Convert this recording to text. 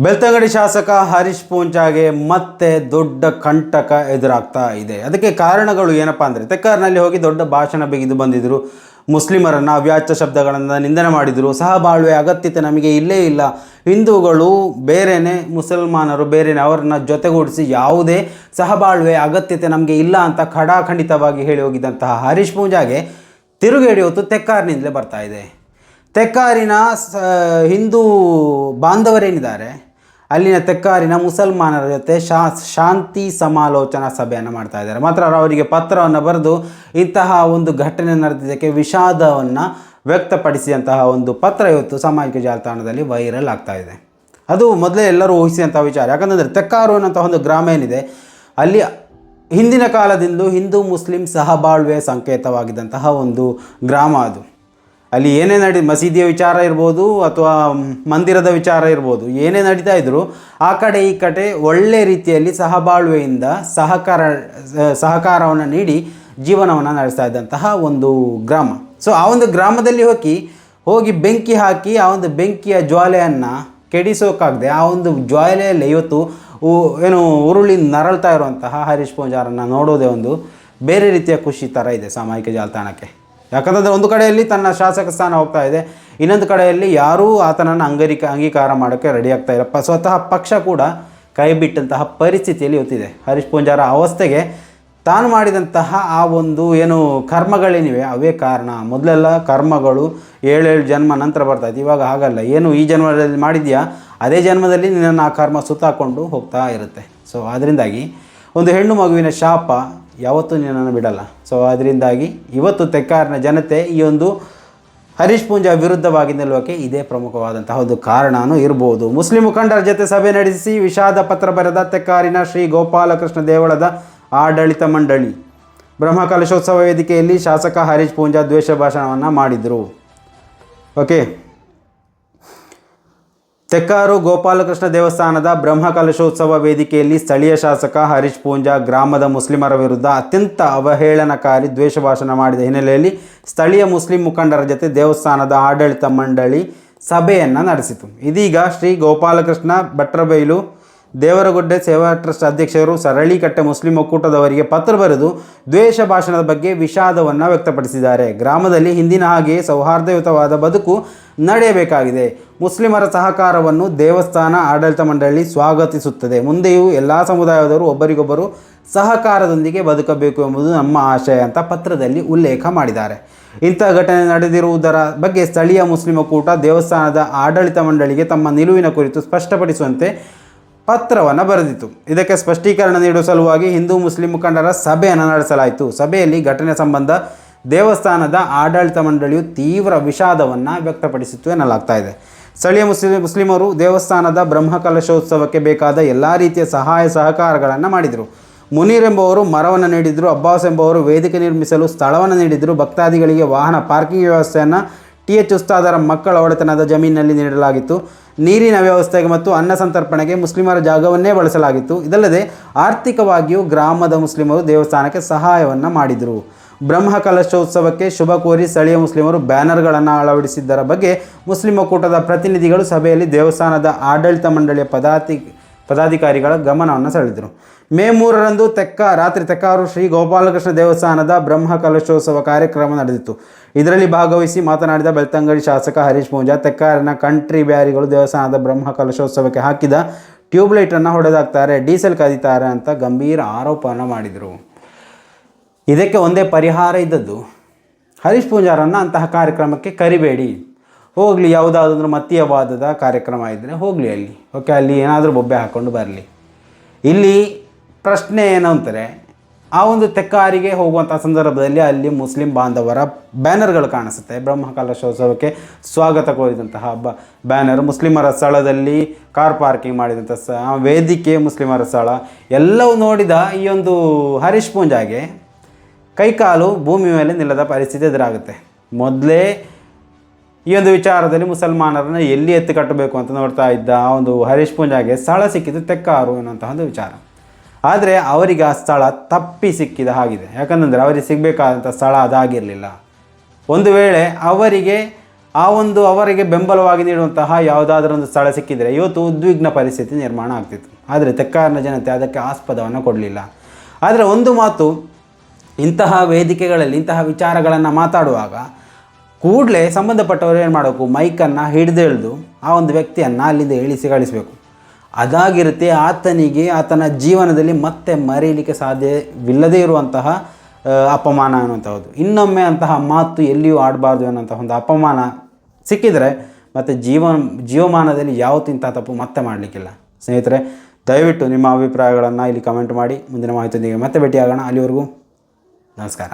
ಬೆಳ್ತಂಗಡಿ ಶಾಸಕ ಹರೀಶ್ ಪೂಂಜಾಗೆ ಮತ್ತೆ ದೊಡ್ಡ ಕಂಟಕ ಎದುರಾಗ್ತಾ ಇದೆ. ಅದಕ್ಕೆ ಕಾರಣಗಳು ಏನಪ್ಪ ಅಂದರೆ, ತೆಕ್ಕಾರ್ನಲ್ಲಿ ಹೋಗಿ ದೊಡ್ಡ ಭಾಷಣ ಬಿಗಿದು ಬಂದಿದ್ದರು. ಮುಸ್ಲಿಮರನ್ನು ಅವ್ಯಾಚ್ಯ ಶಬ್ದಗಳನ್ನು ನಿಂದನೆ ಮಾಡಿದರು. ಸಹಬಾಳ್ವೆ ಅಗತ್ಯತೆ ನಮಗೆ ಇಲ್ಲೇ ಇಲ್ಲ, ಹಿಂದೂಗಳು ಬೇರೆಯೇ, ಮುಸಲ್ಮಾನರು ಬೇರೆಯೇ, ಅವರನ್ನ ಜೊತೆಗೂಡಿಸಿ ಯಾವುದೇ ಸಹಬಾಳ್ವೆ ಅಗತ್ಯತೆ ನಮಗೆ ಇಲ್ಲ ಅಂತ ಖಡಾಖಂಡಿತವಾಗಿ ಹೇಳಿ ಹೋಗಿದ್ದಂತಹ ಹರೀಶ್ ಪೂಂಜಾಗೆ ತಿರುಗೇಡಿ ಹೊತ್ತು ತೆಕ್ಕಾರ್ನಿಂದಲೇ ಬರ್ತಾ ಇದೆ. ತೆಕ್ಕಾರಿನ ಹಿಂದೂ ಬಾಂಧವರೇನಿದ್ದಾರೆ, ಅಲ್ಲಿನ ತೆಕ್ಕಾರಿನ ಮುಸಲ್ಮಾನರ ಜೊತೆ ಶಾಂತಿ ಸಮಾಲೋಚನಾ ಸಭೆಯನ್ನು ಮಾಡ್ತಾ ಇದ್ದಾರೆ. ಮಾತ್ರ ಅವರಿಗೆ ಪತ್ರವನ್ನು ಬರೆದು ಇಂತಹ ಒಂದು ಘಟನೆ ನಡೆದಿದ್ದಕ್ಕೆ ವಿಷಾದವನ್ನು ವ್ಯಕ್ತಪಡಿಸಿದಂತಹ ಒಂದು ಪತ್ರ ಇವತ್ತು ಸಾಮಾಜಿಕ ಜಾಲತಾಣದಲ್ಲಿ ವೈರಲ್ ಆಗ್ತಾ ಇದೆ. ಅದು ಮೊದಲೇ ಎಲ್ಲರೂ ಊಹಿಸಿದಂಥ ವಿಚಾರ. ಯಾಕಂದರೆ ತೆಕ್ಕಾರು ಅನ್ನೋಂಥ ಒಂದು ಗ್ರಾಮ ಏನಿದೆ, ಅಲ್ಲಿ ಹಿಂದಿನ ಕಾಲದಿಂದ ಹಿಂದೂ ಮುಸ್ಲಿಂ ಸಹಬಾಳ್ವೆ ಸಂಕೇತವಾಗಿದ್ದಂತಹ ಒಂದು ಗ್ರಾಮ ಅದು. ಅಲ್ಲಿ ಏನೇ ಮಸೀದಿಯ ವಿಚಾರ ಇರ್ಬೋದು ಅಥವಾ ಮಂದಿರದ ವಿಚಾರ ಇರ್ಬೋದು, ಏನೇ ನಡೀತಾ ಇದ್ದರೂ ಆ ಕಡೆ ಈ ಕಡೆ ಒಳ್ಳೆ ರೀತಿಯಲ್ಲಿ ಸಹಬಾಳ್ವೆಯಿಂದ ಸಹಕಾರವನ್ನು ನೀಡಿ ಜೀವನವನ್ನು ನಡೆಸ್ತಾ ಇದ್ದಂತಹ ಒಂದು ಗ್ರಾಮ. ಸೊ ಆ ಒಂದು ಗ್ರಾಮದಲ್ಲಿ ಹೋಗಿ ಬೆಂಕಿ ಹಾಕಿ ಆ ಒಂದು ಬೆಂಕಿಯ ಜ್ವಾಲೆಯನ್ನು ಕೆಡಿಸೋಕ್ಕಾಗದೆ ಆ ಒಂದು ಜ್ವಾಲೆಯಲ್ಲಿ ಇವತ್ತು ಉರುಳಿ ನರಳ್ತಾ ಇರುವಂತಹ ಹರೀಶ್ ಪೂಂಜಾರನ್ನು ನೋಡೋದೇ ಒಂದು ಬೇರೆ ರೀತಿಯ ಖುಷಿ ಥರ ಇದೆ ಸಾಮಾಜಿಕ ಜಾಲತಾಣಕ್ಕೆ. ಯಾಕಂದರೆ ಒಂದು ಕಡೆಯಲ್ಲಿ ತನ್ನ ಶಾಸಕ ಸ್ಥಾನ ಹೋಗ್ತಾ ಇದೆ, ಇನ್ನೊಂದು ಕಡೆಯಲ್ಲಿ ಯಾರೂ ಆತನನ್ನು ಅಂಗೀಕಾರ ಮಾಡೋಕ್ಕೆ ರೆಡಿ ಆಗ್ತಾ ಇಲ್ಲ. ಸ್ವತಃ ಪಕ್ಷ ಕೂಡ ಕೈ ಬಿಟ್ಟಂತಹ ಪರಿಸ್ಥಿತಿಯಲ್ಲಿ ಇವತ್ತಿದೆ. ಹರೀಶ್ ಪೂಂಜಾರ ಅವಸ್ಥೆಗೆ ತಾನು ಮಾಡಿದಂತಹ ಆ ಒಂದು ಕರ್ಮಗಳೇನಿವೆ ಅವೇ ಕಾರಣ. ಮೊದಲೆಲ್ಲ ಕರ್ಮಗಳು 7 ಜನ್ಮ ನಂತರ ಬರ್ತಾಯಿತ್ತು, ಇವಾಗ ಹಾಗಲ್ಲ. ಈ ಜನ್ಮದಲ್ಲಿ ಮಾಡಿದೆಯಾ ಅದೇ ಜನ್ಮದಲ್ಲಿ ನಿನ್ನನ್ನು ಆ ಕರ್ಮ ಸುತ್ತಾಕೊಂಡು ಹೋಗ್ತಾ ಇರುತ್ತೆ. ಸೊ ಅದರಿಂದಾಗಿ ಒಂದು ಹೆಣ್ಣು ಮಗುವಿನ ಶಾಪ ಯಾವತ್ತೂ ನಿನ್ನನ್ನು ಬಿಡಲ್ಲ. ಸೊ ಅದರಿಂದಾಗಿ ಇವತ್ತು ತೆಕ್ಕಾರಿನ ಜನತೆ ಈ ಒಂದು ಹರೀಶ್ ಪೂಂಜಾ ವಿರುದ್ಧವಾಗಿ ನಿಲ್ಲುವಕ್ಕೆ ಇದೇ ಪ್ರಮುಖವಾದಂತಹ ಒಂದು ಕಾರಣವೂ ಇರ್ಬೋದು. ಮುಸ್ಲಿಂ ಮುಖಂಡರ ಜೊತೆ ಸಭೆ ನಡೆಸಿ ವಿಷಾದ ಪತ್ರ ಬರೆದ ತೆಕ್ಕಾರಿನ ಶ್ರೀ ಗೋಪಾಲಕೃಷ್ಣ ದೇವಳದ ಆಡಳಿತ ಮಂಡಳಿ. ಬ್ರಹ್ಮಕಲಶೋತ್ಸವ ವೇದಿಕೆಯಲ್ಲಿ ಶಾಸಕ ಹರೀಶ್ ಪೂಂಜಾ ದ್ವೇಷ ಭಾಷಣವನ್ನು ಮಾಡಿದರು. ಓಕೆ, ತೆಕ್ಕಾರು ಗೋಪಾಲಕೃಷ್ಣ ದೇವಸ್ಥಾನದ ಬ್ರಹ್ಮಕಲಶೋತ್ಸವ ವೇದಿಕೆಯಲ್ಲಿ ಸ್ಥಳೀಯ ಶಾಸಕ ಹರೀಶ್ ಪೂಂಜಾ ಗ್ರಾಮದ ಮುಸ್ಲಿಮರ ವಿರುದ್ಧ ಅತ್ಯಂತ ಅವಹೇಳನಕಾರಿ ದ್ವೇಷ ಭಾಷಣ ಮಾಡಿದ ಹಿನ್ನೆಲೆಯಲ್ಲಿ ಸ್ಥಳೀಯ ಮುಸ್ಲಿಂ ಮುಖಂಡರ ಜೊತೆ ದೇವಸ್ಥಾನದ ಆಡಳಿತ ಮಂಡಳಿ ಸಭೆಯನ್ನು ನಡೆಸಿತು. ಇದೀಗ ಶ್ರೀ ಗೋಪಾಲಕೃಷ್ಣ ಭಟ್ರಬೈಲು ದೇವರಗುಡ್ಡೆ ಸೇವಾ ಟ್ರಸ್ಟ್ ಅಧ್ಯಕ್ಷರು ಸರಳೀಕಟ್ಟೆ ಮುಸ್ಲಿಂ ಒಕ್ಕೂಟದವರಿಗೆ ಪತ್ರ ಬರೆದು ದ್ವೇಷ ಭಾಷಣದ ಬಗ್ಗೆ ವಿಷಾದವನ್ನು ವ್ಯಕ್ತಪಡಿಸಿದ್ದಾರೆ. ಗ್ರಾಮದಲ್ಲಿ ಹಿಂದಿನ ಹಾಗೆಯೇ ಸೌಹಾರ್ದಯುತವಾದ ಬದುಕು ನಡೆಯಬೇಕಾಗಿದೆ. ಮುಸ್ಲಿಮರ ಸಹಕಾರವನ್ನು ದೇವಸ್ಥಾನ ಆಡಳಿತ ಮಂಡಳಿ ಸ್ವಾಗತಿಸುತ್ತದೆ. ಮುಂದೆಯೂ ಎಲ್ಲ ಸಮುದಾಯದವರು ಒಬ್ಬರಿಗೊಬ್ಬರು ಸಹಕಾರದೊಂದಿಗೆ ಬದುಕಬೇಕು ಎಂಬುದು ನಮ್ಮ ಆಶಯ ಅಂತ ಪತ್ರದಲ್ಲಿ ಉಲ್ಲೇಖ ಮಾಡಿದ್ದಾರೆ. ಇಂಥ ಘಟನೆ ನಡೆದಿರುವುದರ ಬಗ್ಗೆ ಸ್ಥಳೀಯ ಮುಸ್ಲಿಂ ಒಕ್ಕೂಟ ದೇವಸ್ಥಾನದ ಆಡಳಿತ ಮಂಡಳಿಗೆ ತಮ್ಮ ನಿಲುವಿನ ಕುರಿತು ಸ್ಪಷ್ಟಪಡಿಸುವಂತೆ ಪತ್ರವನ್ನು ಬರೆದಿತ್ತು. ಇದಕ್ಕೆ ಸ್ಪಷ್ಟೀಕರಣ ನೀಡುವ ಸಲುವಾಗಿ ಹಿಂದೂ ಮುಸ್ಲಿಂ ಮುಖಂಡರ ಸಭೆಯನ್ನು ನಡೆಸಲಾಯಿತು. ಸಭೆಯಲ್ಲಿ ಘಟನೆ ಸಂಬಂಧ ದೇವಸ್ಥಾನದ ಆಡಳಿತ ಮಂಡಳಿಯು ತೀವ್ರ ವಿಷಾದವನ್ನು ವ್ಯಕ್ತಪಡಿಸಿತ್ತು ಎನ್ನಲಾಗ್ತಾ ಇದೆ. ಸ್ಥಳೀಯ ಮುಸ್ಲಿಮರು ದೇವಸ್ಥಾನದ ಬ್ರಹ್ಮಕಲಶೋತ್ಸವಕ್ಕೆ ಬೇಕಾದ ಎಲ್ಲ ರೀತಿಯ ಸಹಾಯ ಸಹಕಾರಗಳನ್ನು ಮಾಡಿದರು. ಮುನೀರ್ ಎಂಬುವರು ಮರವನ್ನು ನೀಡಿದರು. ಅಬ್ಬಾಸ್ ಎಂಬುವರು ವೇದಿಕೆ ನಿರ್ಮಿಸಲು ಸ್ಥಳವನ್ನು ನೀಡಿದರು. ಭಕ್ತಾದಿಗಳಿಗೆ ವಾಹನ ಪಾರ್ಕಿಂಗ್ ವ್ಯವಸ್ಥೆಯನ್ನು TH ಉಸ್ತಾದರ ಮಕ್ಕಳ ಒಡೆತನದ ಜಮೀನಿನಲ್ಲಿ ನೀಡಲಾಗಿತ್ತು. ನೀರಿನ ವ್ಯವಸ್ಥೆಗೆ ಮತ್ತು ಅನ್ನ ಸಂತರ್ಪಣೆಗೆ ಮುಸ್ಲಿಮರ ಜಾಗವನ್ನೇ ಬಳಸಲಾಗಿತ್ತು. ಇದಲ್ಲದೆ ಆರ್ಥಿಕವಾಗಿಯೂ ಗ್ರಾಮದ ಮುಸ್ಲಿಮರು ದೇವಸ್ಥಾನಕ್ಕೆ ಸಹಾಯವನ್ನು ಮಾಡಿದರು. ಬ್ರಹ್ಮಕಲಶೋತ್ಸವಕ್ಕೆ ಶುಭ ಕೋರಿ ಸ್ಥಳೀಯ ಮುಸ್ಲಿಮರು ಬ್ಯಾನರ್ಗಳನ್ನು ಅಳವಡಿಸಿದ್ದರ ಬಗ್ಗೆ ಮುಸ್ಲಿಂ ಒಕ್ಕೂಟದ ಪ್ರತಿನಿಧಿಗಳು ಸಭೆಯಲ್ಲಿ ದೇವಸ್ಥಾನದ ಆಡಳಿತ ಮಂಡಳಿಯ ಪದಾಧಿಕಾರಿಗಳ ಗಮನವನ್ನು ಸೆಳೆದರು. ಮೇ 3ರಂದು ರಾತ್ರಿ ತೆಕ್ಕಾರು ಶ್ರೀ ಗೋಪಾಲಕೃಷ್ಣ ದೇವಸ್ಥಾನದ ಬ್ರಹ್ಮಕಲಶೋತ್ಸವ ಕಾರ್ಯಕ್ರಮ ನಡೆದಿತ್ತು. ಇದರಲ್ಲಿ ಭಾಗವಹಿಸಿ ಮಾತನಾಡಿದ ಬೆಳ್ತಂಗಡಿ ಶಾಸಕ ಹರೀಶ್ ಪೂಂಜಾ, ತೆಕ್ಕಾರಿನ ಕಂಟ್ರಿ ಬ್ಯಾರಿಗಳು ದೇವಸ್ಥಾನದ ಬ್ರಹ್ಮಕಲಶೋತ್ಸವಕ್ಕೆ ಹಾಕಿದ ಟ್ಯೂಬ್ಲೈಟನ್ನು ಹೊಡೆದಾಕ್ತಾರೆ, ಡೀಸೆಲ್ ಕದೀತಾರೆ ಅಂತ ಗಂಭೀರ ಆರೋಪವನ್ನು ಮಾಡಿದರು. ಇದಕ್ಕೆ ಒಂದೇ ಪರಿಹಾರ ಇದ್ದದ್ದು, ಹರೀಶ್ ಪೂಂಜಾರನ್ನು ಅಂತಹ ಕಾರ್ಯಕ್ರಮಕ್ಕೆ ಕರಿಬೇಡಿ, ಹೋಗಲಿ, ಯಾವುದಾದ್ರೂ ಮತೀಯವಾದದ ಕಾರ್ಯಕ್ರಮ ಇದ್ದರೆ ಹೋಗಲಿ ಅಲ್ಲಿ. ಓಕೆ, ಅಲ್ಲಿ ಏನಾದರೂ ಬೊಬ್ಬೆ ಹಾಕ್ಕೊಂಡು ಬರಲಿ. ಇಲ್ಲಿ ಪ್ರಶ್ನೆ ಏನು ಅಂತಾರೆ, ಆ ಒಂದು ತೆಕ್ಕಾರಿಗೆ ಹೋಗುವಂಥ ಸಂದರ್ಭದಲ್ಲಿ ಅಲ್ಲಿ ಮುಸ್ಲಿಂ ಬಾಂಧವರ ಬ್ಯಾನರ್ಗಳು ಕಾಣಿಸುತ್ತೆ. ಬ್ರಹ್ಮಕಲಶೋತ್ಸವಕ್ಕೆ ಸ್ವಾಗತ ಕೋರಿದಂತಹ ಬ್ಯಾನರ್, ಮುಸ್ಲಿಮರ ಸ್ಥಳದಲ್ಲಿ ಕಾರ್ ಪಾರ್ಕಿಂಗ್ ಮಾಡಿದಂಥ ವೇದಿಕೆ, ಮುಸ್ಲಿಮರ ಸ್ಥಳ ಎಲ್ಲವೂ ನೋಡಿದ ಈ ಒಂದು ಹರೀಶ್ ಪೂಂಜಾಗೆ ಕೈಕಾಲು ಭೂಮಿ ಮೇಲೆ ನಿಲ್ಲದ ಪರಿಸ್ಥಿತಿ ಎದುರಾಗುತ್ತೆ. ಮೊದಲೇ ಈ ಒಂದು ವಿಚಾರದಲ್ಲಿ ಮುಸಲ್ಮಾನರನ್ನು ಎಲ್ಲಿ ಎತ್ತಿ ಕಟ್ಟಬೇಕು ಅಂತ ನೋಡ್ತಾ ಇದ್ದ ಆ ಒಂದು ಹರೀಶ್ ಪೂಂಜಾಗೆ ಸ್ಥಳ ಸಿಕ್ಕಿದ್ದು ತೆಕ್ಕಾರು ಎನ್ನುವಂತಹ ಒಂದು ವಿಚಾರ. ಆದರೆ ಅವರಿಗೆ ಆ ಸ್ಥಳ ತಪ್ಪಿ ಸಿಕ್ಕಿದ ಹಾಗಿದೆ. ಯಾಕಂದರೆ ಅವರಿಗೆ ಸಿಗಬೇಕಾದಂಥ ಸ್ಥಳ ಅದಾಗಿರಲಿಲ್ಲ. ಒಂದು ವೇಳೆ ಅವರಿಗೆ ಆ ಒಂದು ಅವರಿಗೆ ಬೆಂಬಲವಾಗಿ ನೀಡುವಂತಹ ಯಾವುದಾದ್ರೂ ಒಂದು ಸ್ಥಳ ಸಿಕ್ಕಿದರೆ ಇವತ್ತು ಉದ್ವಿಗ್ನ ಪರಿಸ್ಥಿತಿ ನಿರ್ಮಾಣ ಆಗ್ತಿತ್ತು. ಆದರೆ ತೆಕ್ಕಾರನ ಜನತೆ ಅದಕ್ಕೆ ಆಸ್ಪದವನ್ನು ಕೊಡಲಿಲ್ಲ. ಆದರೆ ಒಂದು ಮಾತು, ಇಂತಹ ವೇದಿಕೆಗಳಲ್ಲಿ ಇಂತಹ ವಿಚಾರಗಳನ್ನು ಮಾತಾಡುವಾಗ ಕೂಡಲೇ ಸಂಬಂಧಪಟ್ಟವರು ಏನು ಮಾಡಬೇಕು, ಮೈಕನ್ನು ಹಿಡಿದೆಳೆದು ಆ ಒಂದು ವ್ಯಕ್ತಿಯನ್ನು ಅಲ್ಲಿಂದ ಇಳಿಸಿಗಳಿಸಬೇಕು. ಅದಾಗಿರುತ್ತೆ ಆತನಿಗೆ ಆತನ ಜೀವನದಲ್ಲಿ ಮತ್ತೆ ಮರೆಯಲಿಕ್ಕೆ ಸಾಧ್ಯವಿಲ್ಲದೇ ಇರುವಂತಹ ಅಪಮಾನ ಅನ್ನುವಂಥದ್ದು. ಇನ್ನೊಮ್ಮೆ ಅಂತಹ ಮಾತು ಎಲ್ಲಿಯೂ ಆಡಬಾರ್ದು ಅನ್ನೋಂಥ ಒಂದು ಅಪಮಾನ ಸಿಕ್ಕಿದರೆ ಮತ್ತು ಜೀವಮಾನದಲ್ಲಿ ಯಾವತ್ತೂ ಇಂಥ ತಪ್ಪು ಮತ್ತೆ ಮಾಡಲಿಕ್ಕಿಲ್ಲ. ಸ್ನೇಹಿತರೆ, ದಯವಿಟ್ಟು ನಿಮ್ಮ ಅಭಿಪ್ರಾಯಗಳನ್ನು ಇಲ್ಲಿ ಕಮೆಂಟ್ ಮಾಡಿ. ಮುಂದಿನ ಮಾಹಿತಿಯೊಂದಿಗೆ ಮತ್ತೆ ಭೇಟಿಯಾಗೋಣ. ಅಲ್ಲಿವರೆಗೂ ನಮಸ್ಕಾರ.